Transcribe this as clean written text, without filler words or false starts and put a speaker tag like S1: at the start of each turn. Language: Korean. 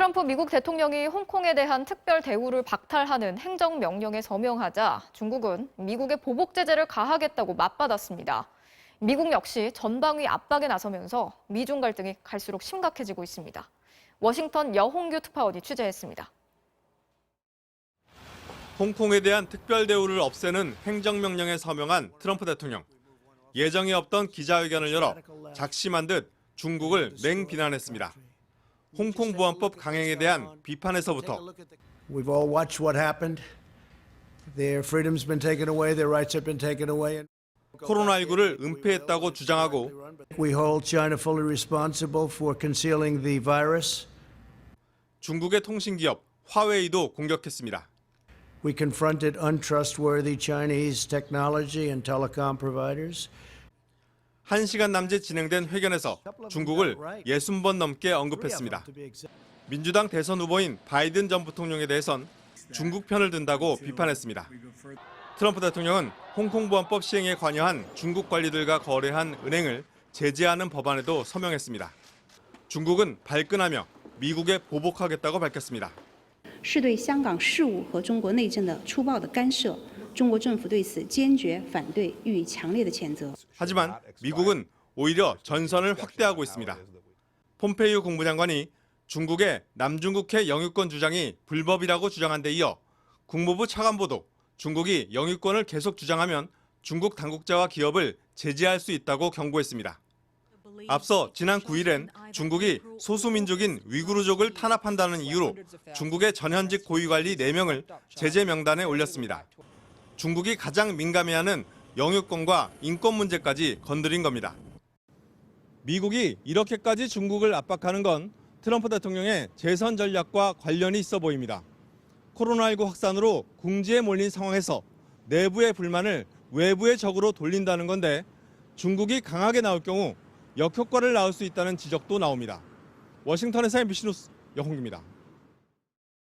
S1: 트럼프 미국 대통령이 홍콩에 대한 특별 대우를 박탈하는 행정명령에 서명하자 중국은 미국의 보복 제재를 가하겠다고 맞받았습니다. 미국 역시 전방위 압박에 나서면서 미중 갈등이 갈수록 심각해지고 있습니다. 워싱턴 여홍규 특파원이 취재했습니다.
S2: 홍콩에 대한 특별 대우를 없애는 행정명령에 서명한 트럼프 대통령. 예정이 없던 기자회견을 열어 작심한 듯 중국을 맹비난했습니다. 홍콩 보안법 강행에 대한 비판에서부터
S3: We've all watched what happened. Their freedom's been taken away, their rights have been taken away.
S2: 코로나19를 은폐했다고 주장하고
S3: We hold China fully responsible for concealing the virus.
S2: 중국의 통신기업 화웨이도 공격했습니다.
S3: We confronted untrustworthy Chinese technology and telecom providers.
S2: 1시간 남짓 진행된 회견에서 중국을 60번 넘게 언급했습니다. 민주당 대선 후보인 바이든 전 부통령에 대해선 중국 편을 든다고 비판했습니다. 트럼프 대통령은 홍콩 보안법 시행에 관여한 중국 관리들과 거래한 은행을 제재하는 법안에도 서명했습니다. 중국은 발끈하며 미국에 보복하겠다고 밝혔습니다.
S4: 是对香港事务和中国内政的粗暴的干涉，中国政府对此坚决反对，予以强烈的谴责。
S2: 하지만 미국은 오히려 전선을 확대하고 있습니다. 폼페이오 국무장관이 중국의 남중국해 영유권 주장이 불법이라고 주장한 데 이어 국무부 차관보도 중국이 영유권을 계속 주장하면 중국 당국자와 기업을 제재할 수 있다고 경고했습니다. 앞서 지난 9일엔 중국이 소수민족인 위구르족을 탄압한다는 이유로 중국의 전현직 고위관리 4명을 제재 명단에 올렸습니다. 중국이 가장 민감해하는 영유권과 인권 문제까지 건드린 겁니다. 미국이 이렇게까지 중국을 압박하는 건 트럼프 대통령의 재선 전략과 관련이 있어 보입니다. 코로나19 확산으로 궁지에 몰린 상황에서 내부의 불만을 외부의 적으로 돌린다는 건데 중국이 강하게 나올 경우 역효과를 낳을 수 있다는 지적도 나옵니다. 워싱턴에서 MBC 뉴스 여홍규입니다.